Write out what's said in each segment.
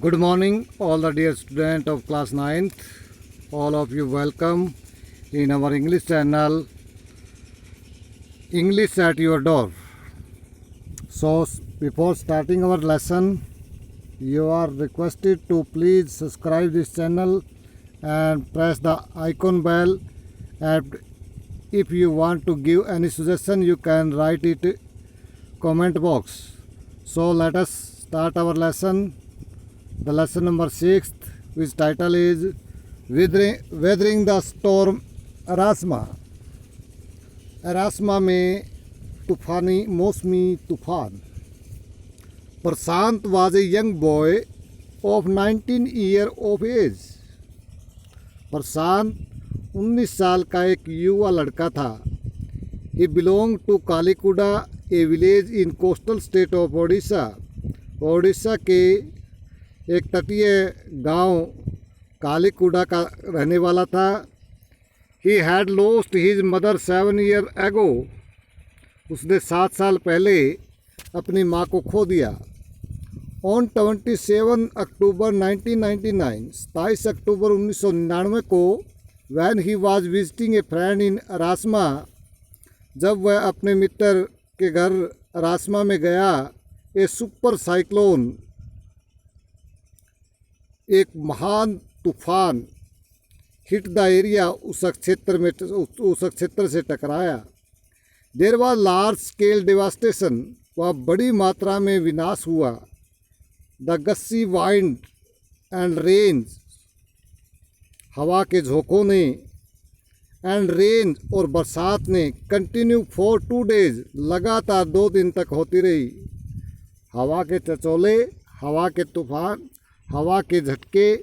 Good morning, all the dear students of class 9th. All of you welcome in our English channel, English at your door. So, before starting our lesson, you are requested to please subscribe this channel and press the icon bell. And if you want to give any suggestion, you can write it comment box. So, let us start our lesson. The lesson number 6, which title is Weathering the Storm Erasma. Erasama में तूफानी मौसमी तूफान. प्रशांत was a young boy of 19 years of age. प्रशांत 19 साल का एक युवा लड़का था. He belonged to कालीकुडा, a village in coastal state of Odisha. Odisha के एक तटीय गांव कालीकुडा का रहने वाला था. He had lost his mother 7 years ago. उसने 7 साल पहले अपनी माँ को खो दिया. On 27 अक्टूबर 1999, 27 अक्टूबर 1999 को when he was visiting a friend in Erasama, जब वह अपने मित्र के घर एरास्मा में गया, ए सुपर साइक्लोन, एक महान तूफान हिट द एरिया, उस क्षेत्र से टकराया. There was large scale devastation, वह बड़ी मात्रा में विनाश हुआ. The gusty wind and rain, हवा के झोंकों ने, एंड रेंज और बरसात ने, कंटिन्यू फॉर 2 days, लगातार 2 दिन तक होती रही. हवा के चचोले, हवा के तूफान, हवा के झटके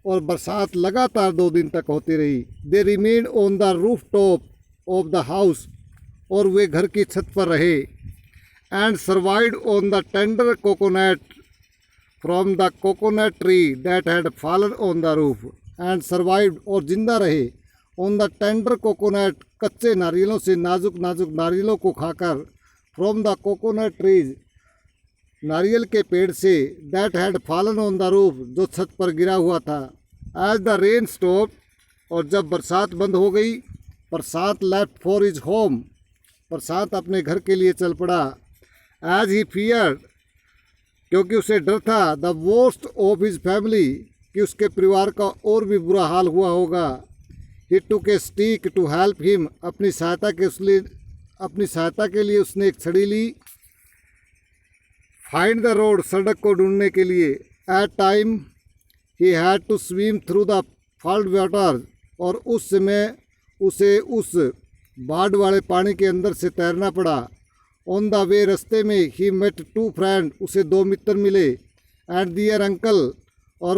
और बरसात लगातार 2 दिन तक होती रही. They remain on the roof top of the house, और वे घर की छत पर रहे. And survived on the tender coconut from the coconut tree that had fallen on the roof. And survived, और जिंदा रहे, ऑन द टेंडर कोकोनट, कच्चे नारियलों से, नाजुक नाजुक नारियलों को खाकर, फ्रॉम द कोकोनट ट्रीज, नारियल के पेड़ से, that had fallen on the roof, जो छत पर गिरा हुआ था. एज द रेन स्टॉप, और जब बरसात बंद हो गई, प्रशांत लेफ्ट फॉर हिज होम, प्रशांत अपने घर के लिए चल पड़ा. एज ही फियर्ड, क्योंकि उसे डर था, the worst of his family, कि उसके परिवार का और भी बुरा हाल हुआ होगा. He took a stick to help him, अपनी सहायता के लिए उसने एक छड़ी ली. फाइंड द रोड, सड़क को ढूंढने के लिए. At time he had to swim through the flood water, और उस समय उसे उस बाढ़ वाले पानी के अंदर से तैरना पड़ा. ऑन द वे, रास्ते में, ही मेट 2 फ्रेंड, उसे 2 मित्र मिले. एंड दियर अंकल, और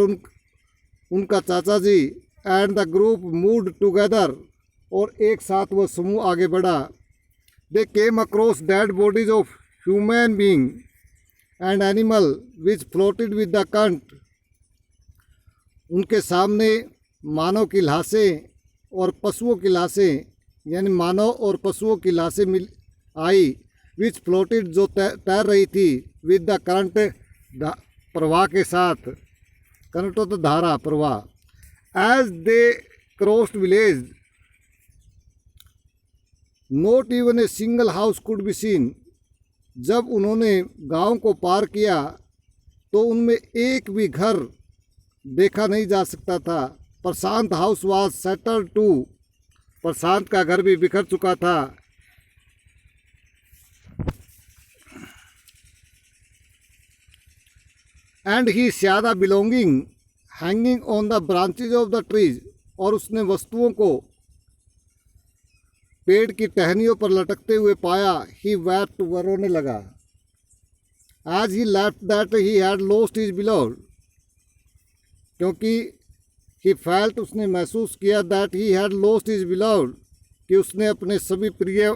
उनका चाचा जी. And the group moved together, और एक साथ वह समूह आगे बढ़ा. They came across dead bodies of human being and animal which floated with the current. उनके सामने मानव की लाशें और पशुओं की लाशें, यानी मानव और पशुओं की लाशें मिल आई. विच फ्लोटेड, जो तैर रही थी, विद द करंट, प्रवाह के साथ. करंट तो धारा, प्रवाह. As they crossed village, not even a single house could be seen. जब उन्होंने गांव को पार किया तो उनमें एक भी घर देखा नहीं जा सकता था. प्रशांत हाउस वाज सेटल्ड टू, प्रशांत का घर भी बिखर चुका था. And he saw the belonging hanging on the branches of the trees, और उसने वस्तुओं को पेड़ की टहनियों पर लटकते हुए पाया. ही wept, वह रोने लगा. As he left that he had lost his beloved, क्योंकि ही फेल्ट, उसने महसूस किया, that he had lost his beloved, कि उसने अपने सभी प्रिय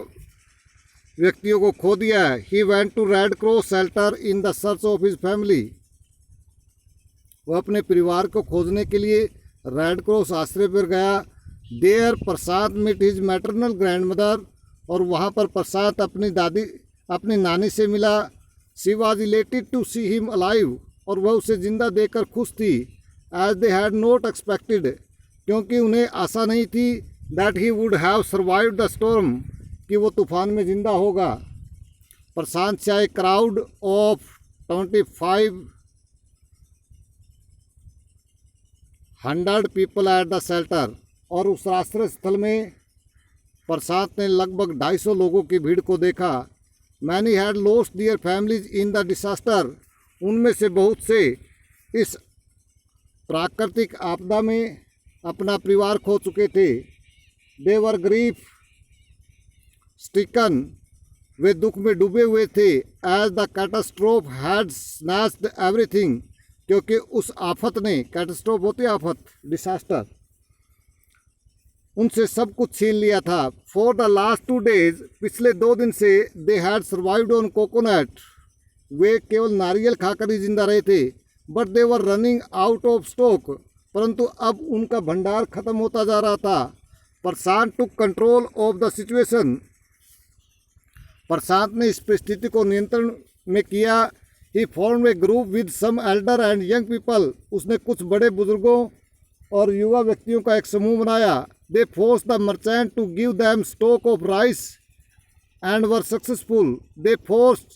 व्यक्तियों को खो दिया है. He went to Red Cross shelter in the search of his family, वह अपने परिवार को खोजने के लिए रेड क्रॉस आश्रय पर गया. देयर प्रशांत मिट हिज मैटरनल ग्रैंड मदर, और वहाँ पर प्रशांत अपनी नानी से मिला. She was elated to see him alive, और वह उसे जिंदा देखकर खुश थी, as they had not expected, क्योंकि उन्हें आशा नहीं थी, that he would have survived the storm, कि वो तूफान में जिंदा होगा। Prashant Shah crowd of 2500 people at the shelter, और उस आश्रय स्थल में प्रशांत ने लगभग 250 लोगों की भीड़ को देखा। Many had lost their families in the disaster, उनमें से बहुत से इस प्राकृतिक आपदा में अपना परिवार खो चुके थे। दे वर ग्रीफ स्टिकन, वे दुख में डूबे हुए थे। As the catastrophe had snatched everything, क्योंकि उस आफत ने, कैटास्ट्रोफ होती आफत, डिसास्टर, उनसे सब कुछ छीन लिया था। फॉर द लास्ट 2 days, पिछले 2 दिन से, they had survived on coconut, वे केवल नारियल खाकर ही जिंदा रहे थे। But they were running out of stock, परंतु अब उनका भंडार खत्म होता जा रहा था। Prashant took control of the situation, Prashant ने इस परिस्थिति को नियंत्रण में किया। He form a group with some elder and young people, उसने कुछ बड़े बुजुर्गों और युवा व्यक्तियों का एक समूह बनाया। They force the merchant to give them stock of rice and were successful, they forced,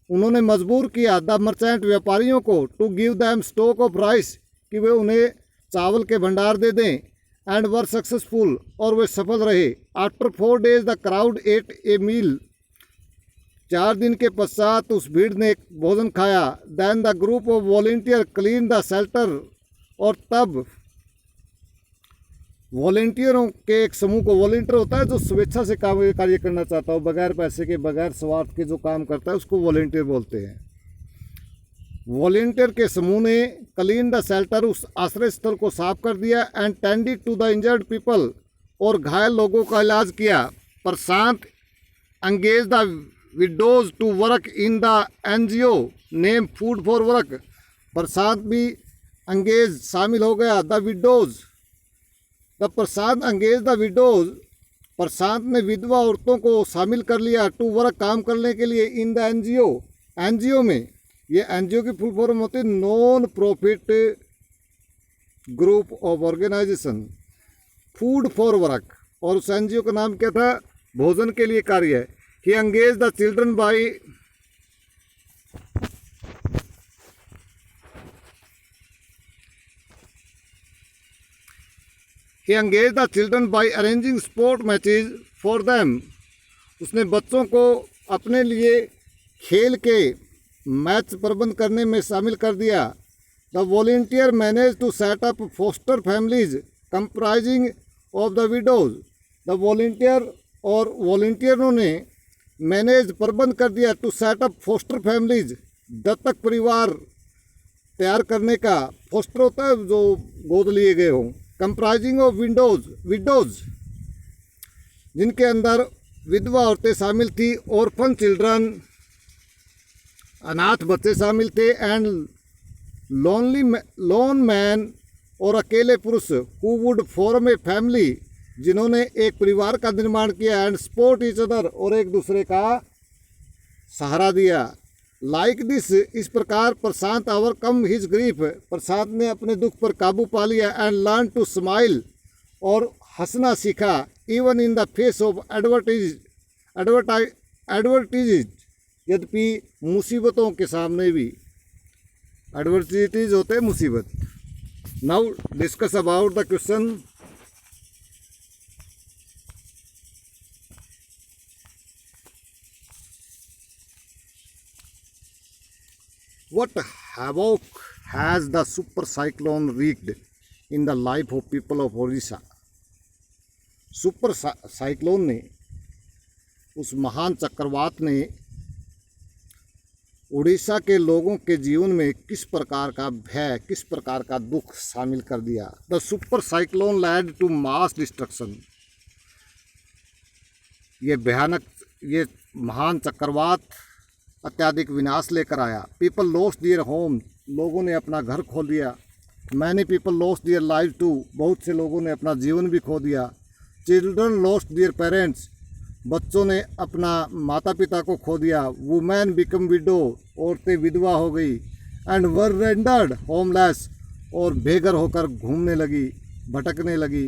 उन्होंने मजबूर किया, द मर्चेंट, व्यापारियों को, to give them stock of rice, कि वे उन्हें चावल के भंडार दे दें, एंड वर सक्सेसफुल, और वे सफल रहे। After 4 days the crowd at a meal, 4 दिन के पश्चात उस भीड़ ने एक भोजन खाया। Then the group of volunteer clean the shelter, और तब वॉलेंटियरों के एक समूह को, वॉलेंटियर होता है जो स्वेच्छा से कार्य करना चाहता हो, बगैर पैसे के, बगैर स्वार्थ के जो काम करता है, उसको वॉलेंटियर बोलते हैं। वॉलेंटियर के समूह ने क्लीन द शेल्टर, उस आश्रय स्थल को साफ कर दिया। And tended to the injured people, और घायल लोगों का इलाज किया। Prashant engage the widows to work in the NGO name food for work, Prashant भी एंगेज, शामिल हो गया। The widows, the Prashant engage the widows, Prashant ने विधवा औरतों को शामिल कर लिया, टू वर्क, काम करने के लिए, इन द NGO, NGO में, ये NGO की फुल फॉर्म होती है non profit group of organisation, food for work, और उस NGO का नाम क्या था, भोजन के लिए कार्य है। He engage the children by He engaged the children by arranging sport matches for them. उसने बच्चों को अपने लिए खेल के मैच प्रबंध करने में शामिल कर दिया। The volunteer managed to set up foster families comprising of the widows. The volunteer और वॉलेंटियरों ने मैनेज, प्रबंध कर दिया, to set up foster families, दत्तक परिवार तैयार करने का। फोस्टर होता है जो गोद लिए गए हों। कंप्राइजिंग ऑफ विडोज, जिनके अंदर विधवा औरतें शामिल थी, ऑर्फन चिल्ड्रन, अनाथ बच्चे शामिल थे, एंड लोन मैन, और अकेले पुरुष, who would form a family, जिन्होंने एक परिवार का निर्माण किया, एंड सपोर्ट ईच अदर, और एक दूसरे का सहारा दिया। लाइक दिस, इस प्रकार प्रशांत ओवरकम हिज ग्रीफ, प्रशांत ने अपने दुख पर काबू पा लिया। एंड लर्न टू स्माइल, और हंसना सीखा। Even in the face of advertise, यद्यपि मुसीबतों के सामने भी, एडवर्टीज होते हैं मुसीबत। Now discuss about the question. What havoc has the super cyclone wreaked in the life of people of Orissa? Super cyclone ने, उस महान चक्रवात ने उड़ीसा के लोगों के जीवन में किस प्रकार का भय, किस प्रकार का दुख शामिल कर दिया। The super cyclone led to mass destruction, ये भयानक, ये महान चक्रवात अत्याधिक विनाश लेकर आया। पीपल लॉस्ट दियर होम, लोगों ने अपना घर खो दिया। Many people lost their life too, बहुत से लोगों ने अपना जीवन भी खो दिया। चिल्ड्रन लॉस्ट दियर पेरेंट्स, बच्चों ने अपना माता पिता को खो दिया। वुमेन बिकम विडो, औरतें विधवा हो गई। एंड वर रेंडर्ड होमलेस, और बेघर होकर घूमने लगी, भटकने लगी।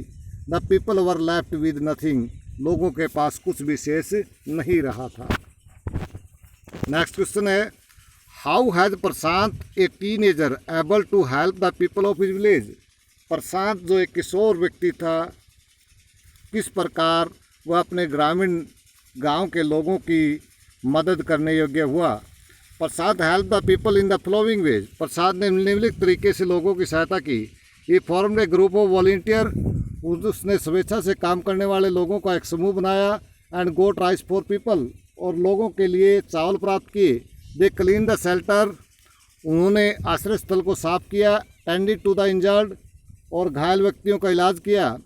The people were left with nothing, लोगों के पास कुछ भी शेष नहीं रहा था। नेक्स्ट क्वेश्चन है, how has Prashant a teenager able to help the people of his village. Prashant जो एक किशोर व्यक्ति था, किस प्रकार वह अपने ग्रामीण गांव के लोगों की मदद करने योग्य हुआ। Prasad help the people in the following ways, Prasad ने निम्नलिखित तरीके से लोगों की सहायता की। ये form a group of volunteer, उसने स्वेच्छा से काम करने वाले लोगों का एक समूह बनाया। And got rice for people, और लोगों के लिए चावल प्राप्त किए। दे क्लीन द शेल्टर, उन्होंने आश्रय स्थल को साफ किया। टेंडेड टू द इंजर्ड, और घायल व्यक्तियों का इलाज किया।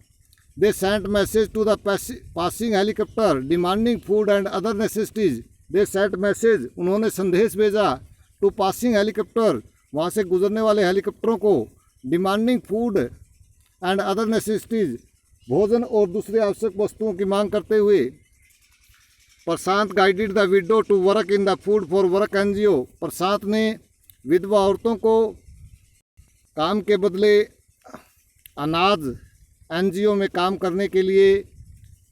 They sent message to the passing helicopter demanding food and other necessities. They sent message, उन्होंने संदेश भेजा। टू पासिंग हेलीकॉप्टर, वहाँ से गुजरने वाले हेलीकॉप्टरों को। Demanding food and other necessities, भोजन और दूसरी आवश्यक वस्तुओं की मांग करते हुए। Prashant guided the widow to work in the food for work NGO, Prashant ने विधवा औरतों को काम के बदले अनाज एनजीओ में काम करने के लिए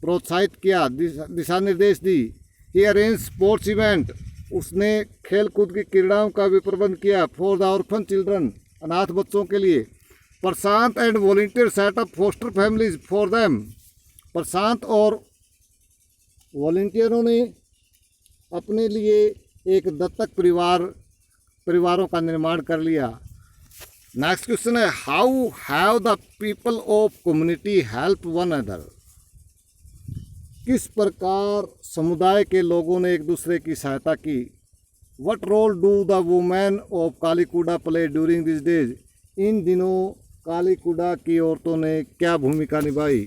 प्रोत्साहित किया, दिशा निर्देश दी। ही अरेंज स्पोर्ट्स इवेंट, उसने खेल कूद की क्रीड़ाओं का भी प्रबंध किया। फॉर द ऑर्फन चिल्ड्रन, अनाथ बच्चों के लिए। Prashant and volunteer set up foster families for them, Prashant और वॉलंटियरों ने अपने लिए एक दत्तक परिवारों का निर्माण कर लिया। नेक्स्ट क्वेश्चन है, how have the people of community help one other. किस प्रकार समुदाय के लोगों ने एक दूसरे की सहायता की। What role do the women of Kalikuda play during this days, इन दिनों कालीकुडा की औरतों ने क्या भूमिका निभाई।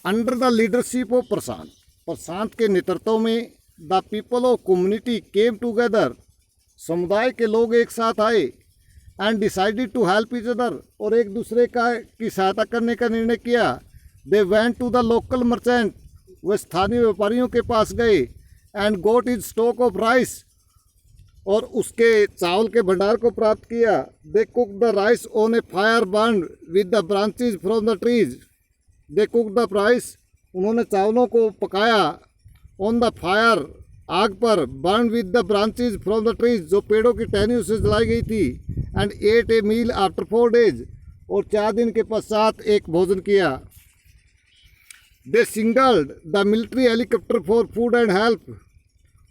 Under the leadership of Prashant, Prashant के नेतृत्व में the people of community came together, समुदाय के लोग एक साथ आए। And decided to help each other, और एक दूसरे की सहायता करने का निर्णय किया। They went to the local merchant, वे स्थानीय व्यापारियों के पास गए। And got his stock of rice, और उसके चावल के भंडार को प्राप्त किया। They cook the rice on a fire burn with the branches from the trees, they cook the rice, उन्होंने चावलों को पकाया। ऑन द फायर, आग पर। Burn with the branches from the trees, जो पेड़ों की टहनियों से जलाई गई थी। And ate a meal after 4 days, और 4 दिन के पश्चात एक भोजन किया। They signalled the military helicopter for food and help,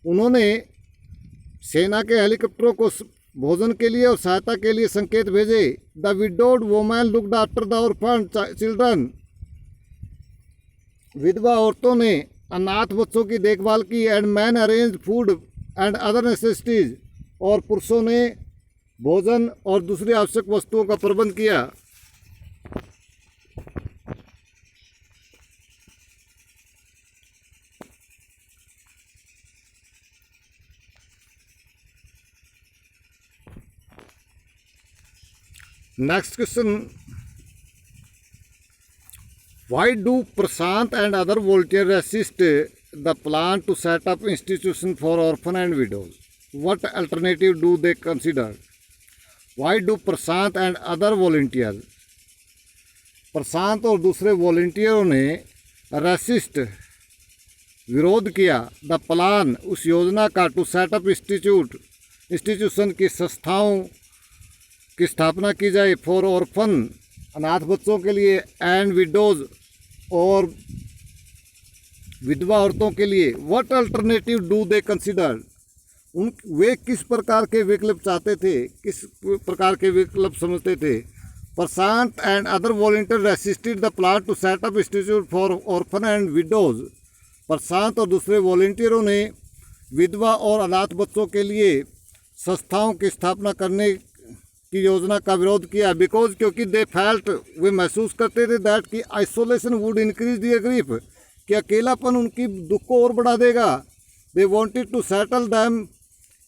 उन्होंने सेना के हेलीकॉप्टरों को भोजन के लिए और सहायता के लिए संकेत भेजे। The widowed woman looked after the orphan children, विधवा औरतों ने अनाथ बच्चों की देखभाल की। And man arrange food and other necessities, और पुरुषों ने भोजन और दूसरी आवश्यक वस्तुओं का प्रबंध किया। Next question, why do Prashant and other volunteer assist the plan to set up institution for orphan and widows, what alternative do they consider. Why do Prashant and other volunteer, Prashant और दूसरे वॉलंटियरों ने रेसिस्ट, विरोध किया। द प्लान, उस योजना का। To set up institution की संस्थाओं की स्थापना की जाए। फॉर ऑर्फन, अनाथ बच्चों के लिए। एंड विडोज, और विधवा औरतों के लिए। What alternative do they consider, वे किस प्रकार के विकल्प चाहते थे, किस प्रकार के विकल्प समझते थे। Prashant and other volunteer resisted the plan to set up institute for orphan and widows, Prashant और दूसरे वॉलंटियरों ने विधवा और अनाथ बच्चों के लिए संस्थाओं की स्थापना करने की योजना का विरोध किया। बिकॉज, क्योंकि दे फेल्ट, वे महसूस करते थे दैट कि isolation would increase their grief, कि अकेलापन उनकी दुख को और बढ़ा देगा। They wanted to settle them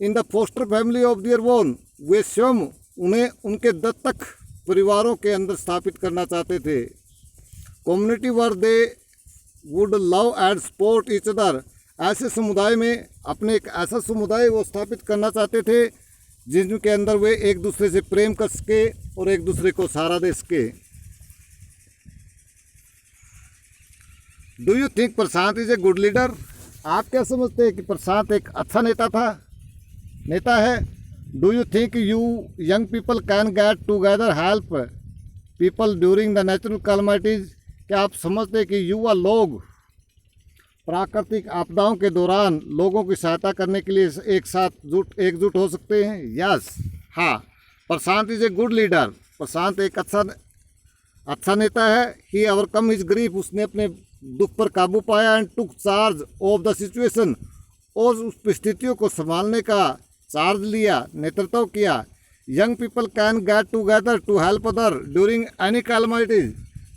in the foster family of their own, वे स्वयं उन्हें उनके दत्तक परिवारों के अंदर स्थापित करना चाहते थे। Community were they would love and support each other, ऐसे समुदाय में अपने एक ऐसा समुदाय वो स्थापित करना चाहते थे जिनके अंदर वे एक दूसरे से प्रेम कर सके और एक दूसरे को सहारा दे सके। Do you think Prashant is a good leader? आप क्या समझते हैं कि प्रशांत एक अच्छा नेता है? Do you think you young people can get together help people during the natural calamities? क्या आप समझते हैं कि युवा लोग प्राकृतिक आपदाओं के दौरान लोगों की सहायता करने के लिए एकजुट हो सकते हैं? यस, हाँ, प्रशांत इज ए गुड लीडर। प्रशांत एक अच्छा नेता है। ही ओवरकम हिज ग्रीफ, उसने अपने दुख पर काबू पाया and took charge of the situation, और उस परिस्थितियों को संभालने का चार्ज लिया, नेतृत्व किया। Young people can get together to help other during any calamities.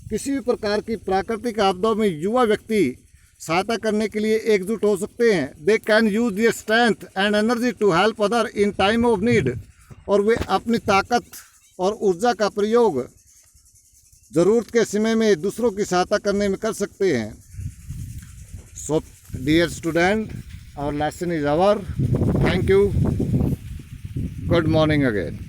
किसी भी प्रकार की प्राकृतिक आपदाओं में युवा व्यक्ति सहायता करने के लिए एकजुट हो सकते हैं। They can use their strength and energy to help other in time of need, और वे अपनी ताकत और ऊर्जा का प्रयोग ज़रूरत के समय में दूसरों की सहायता करने में कर सकते हैं। So dear student, our lesson is over. Thank you. Good morning again.